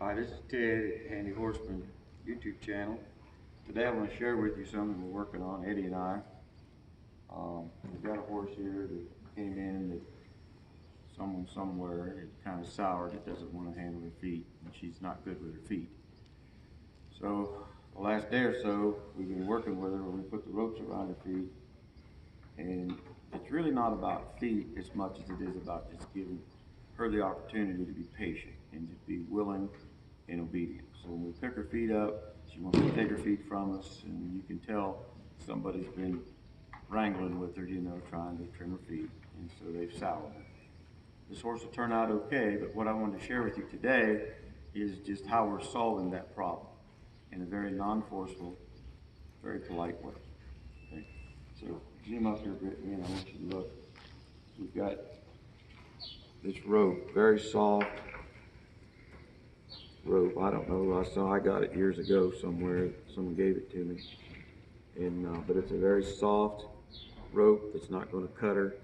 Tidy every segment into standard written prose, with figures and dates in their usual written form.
Hi, this is Ted at Handy Horseman YouTube channel. Today I'm going to share with you something we're working on, Eddie and I. We've got a horse here that came in that someone somewhere is kind of soured. It doesn't want to handle her feet, and she's not good with her feet. So the last day or so, we've been working with her where we put the ropes around her feet, and it's really not about feet as much as it is about just giving her the opportunity to be patient and to be willing and obedient. So when we pick her feet up, she wants to take her feet from us, and you can tell somebody's been wrangling with her, trying to trim her feet, and so they've soured her. This horse will turn out okay, but what I wanted to share with you today is just how we're solving that problem in a very non-forceful, very polite way. Okay? So zoom up here, Brittany, and I want you to look. We've got this rope, very soft rope. I don't know. I got it years ago somewhere. Someone gave it to me, and but it's a very soft rope that's not going to cut her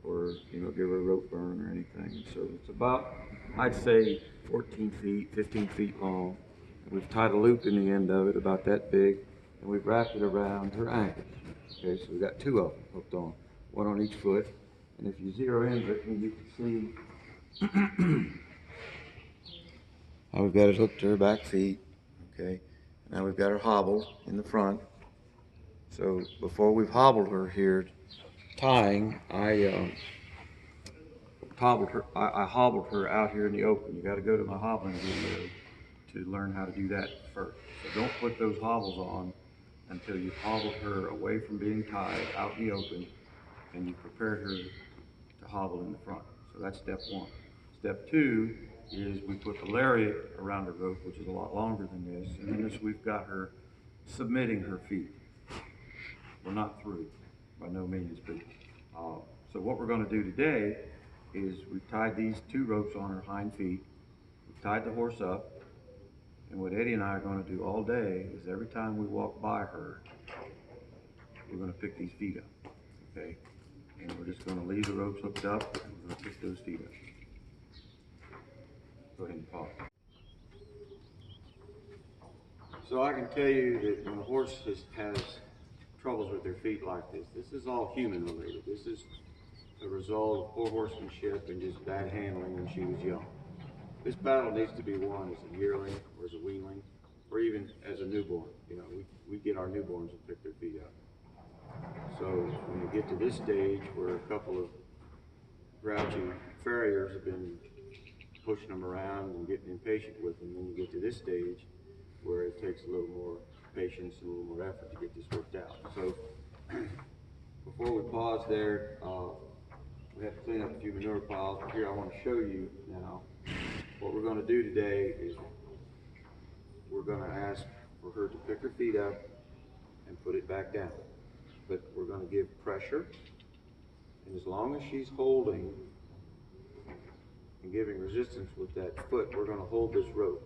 or give her a rope burn or anything. So it's about, I'd say, 14 feet, 15 feet long. We've tied a loop in the end of it about that big, and we've wrapped it around her ankles. Okay, so we've got two of them hooked on, one on each foot. And if you zero in, you can see how we've got it hooked to her back feet. Okay, now we've got her hobbled in the front. So before we've hobbled her here, tying, I hobbled her out here in the open. You got to go to my hobbling video to learn how to do that first. So don't put those hobbles on until you've hobbled her away from being tied out in the open and you've prepared her to hobble in the front. So that's step one. Step two is we put the lariat around her rope, which is a lot longer than this, and then we've got her submitting her feet. We're not through, by no means, but so what we're going to do today is we've tied these two ropes on her hind feet. We've tied the horse up, and what Eddie and I are going to do all day is every time we walk by her, we're going to pick these feet up, okay? And we're just going to leave the ropes hooked up, and we're going to pick those feet up. Go ahead and pause. So I can tell you that when a horse has troubles with their feet like this is all human related. This is a result of poor horsemanship and just bad handling when she was young. This battle needs to be won as a yearling or as a weanling or even as a newborn. We get our newborns and pick their feet up. So when you get to this stage where a couple of grouchy farriers have been pushing them around and getting impatient with them, then you get to this stage where it takes a little more patience and a little more effort to get this worked out. So before we pause there, we have to clean up a few manure piles. But here I want to show you now what we're going to do today is we're going to ask for her to pick her feet up and put it back down. But we're going to give pressure, and as long as she's holding and giving resistance with that foot, we're going to hold this rope.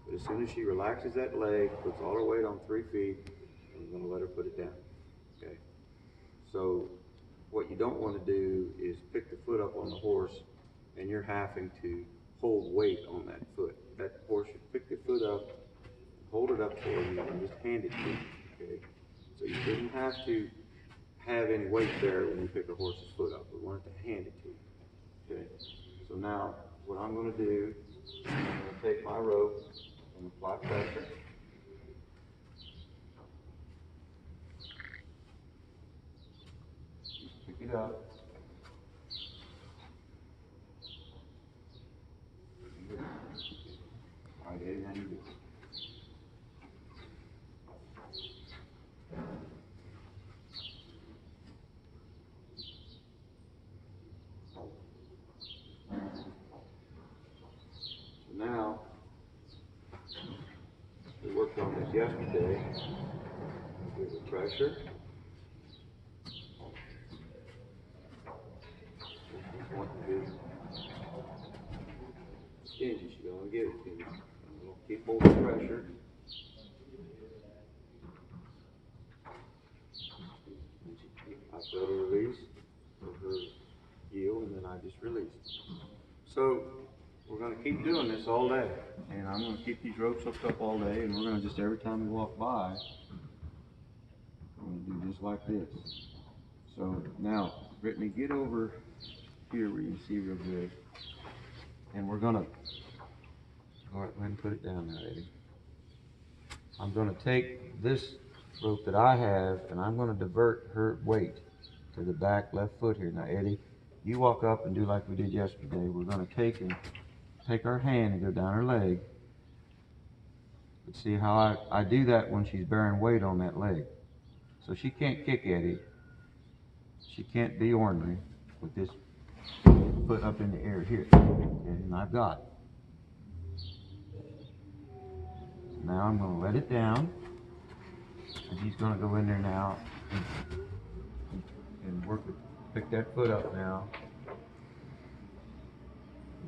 But as soon as she relaxes that leg, puts all her weight on 3 feet, we're going to let her put it down. Okay? So what you don't want to do is pick the foot up on the horse and you're having to hold weight on that foot. That horse should pick the foot up, hold it up for you, and just hand it to you. Okay? So you shouldn't have to have any weight there when you pick a horse's foot up. We want it to hand it to you. Okay? So now what I'm going to do, I'm going to take my rope and apply pressure. Pick it up. All right, Eddie, now you do it. So now, we worked on this yesterday. Give it pressure. Want to be stingy, she don't give it to you. We'll keep holding pressure. I felt a release of her heel, and then I just released. So we're going going to keep doing this all day. And I'm going to keep these ropes hooked up all day, and we're going to just, every time we walk by, we're going to do just like this. So now, Brittany, get over here where you can see real good. And we're going to, all right, go ahead and put it down now, Eddie. I'm going to take this rope that I have, and I'm going to divert her weight to the back left foot here. Now, Eddie, you walk up and do like we did yesterday. We're going to take our hand and go down her leg. But see how I do that when she's bearing weight on that leg. So she can't kick, Eddie. She can't be ornery with this foot up in the air here. Okay, and I've got it. So now I'm going to let it down. And he's going to go in there now and work it. Pick that foot up now.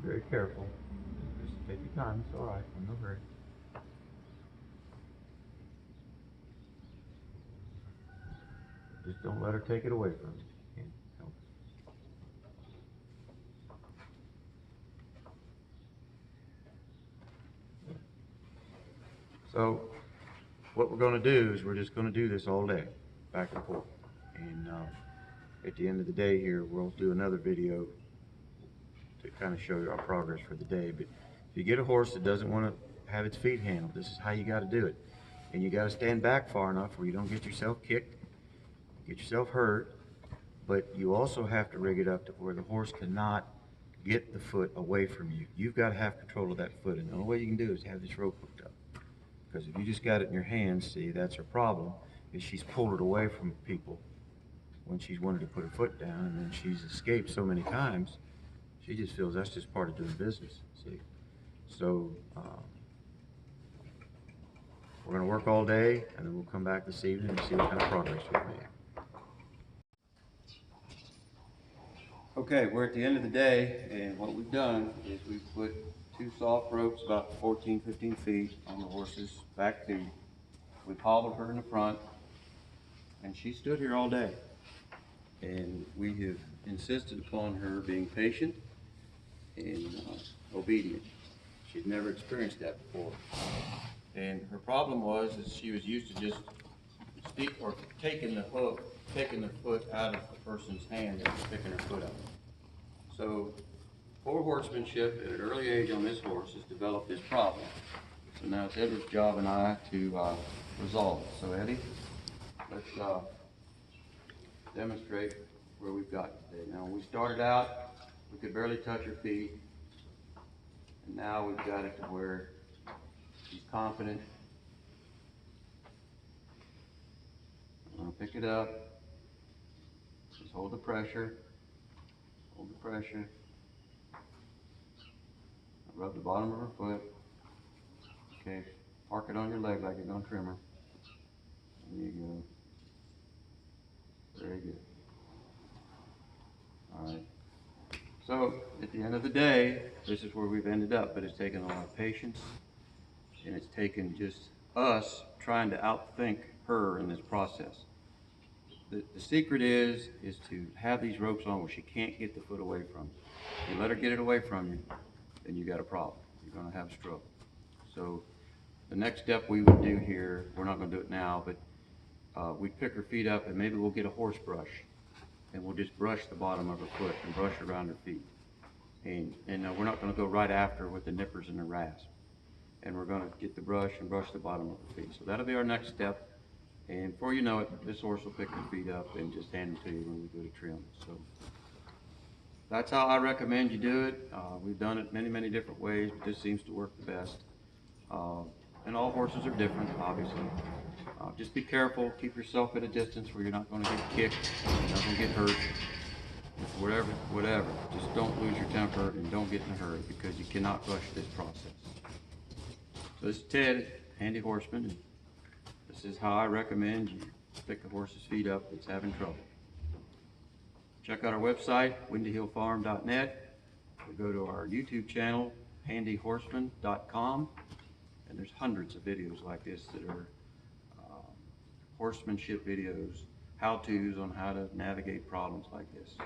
Be very careful. Just take your time. It's all right. No hurry. Just don't let her take it away from you. Can't help it. So what we're going to do is we're just going to do this all day, back and forth. And at the end of the day here, we'll do another video to kind of show you our progress for the day. But if you get a horse that doesn't want to have its feet handled, this is how you got to do it. And you got to stand back far enough where you don't get yourself kicked, get yourself hurt, but you also have to rig it up to where the horse cannot get the foot away from you. You've got to have control of that foot, and the only way you can do is have this rope hooked up. Because if you just got it in your hands, see, that's her problem, is she's pulled it away from people when she's wanted to put her foot down, and then she's escaped so many times, she just feels that's just part of doing business, see. So, we're going to work all day, and then we'll come back this evening and see what kind of progress we've made. Okay, we're at the end of the day, and what we've done is we've put 2 soft ropes about 14, 15 feet on the horse's back feet. We've hobbled her in the front, and she stood here all day. And we have insisted upon her being patient and obedient. She'd never experienced that before. And her problem was that she was used to just taking the foot out of the person's hand and picking her foot up. So poor horsemanship at an early age on this horse has developed this problem. So now it's Edward's job and I to resolve it. So Eddie, let's demonstrate where we've got today. Now when we started out, we could barely touch her feet. And now we've got it to where she's confident. I'm going to pick it up. Just hold the pressure. Hold the pressure. Rub the bottom of her foot. Okay, park it on your leg like you're going to trim her. There you go. Very good. All right. So at the end of the day, this is where we've ended up, but it's taken a lot of patience, and it's taken just us trying to outthink her in this process. The secret is to have these ropes on where she can't get the foot away from you. If you let her get it away from you, then you got a problem. You're going to have a struggle. So the next step we would do here, we're not going to do it now, but we'd pick her feet up and maybe we'll get a horse brush and we'll just brush the bottom of her foot and brush around her feet. And we're not going to go right after with the nippers and the rasp. And we're going to get the brush and brush the bottom of her feet. So that'll be our next step. And before you know it, this horse will pick her feet up and just hand them to you when we go to trim. So that's how I recommend you do it. We've done it many, many different ways, but this seems to work the best. And all horses are different, obviously. Just be careful. Keep yourself at a distance where you're not going to get kicked, you're not going to get hurt, whatever. Just don't lose your temper and don't get in a hurry because you cannot rush this process. So this is Ted, Handy Horseman, and this is how I recommend you pick a horse's feet up that's having trouble. Check out our website, windyhillfarm.net, or go to our YouTube channel, handyhorseman.com, and there's hundreds of videos like this that are horsemanship videos, how-tos on how to navigate problems like this. So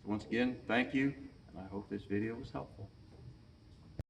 once again, thank you, and I hope this video was helpful.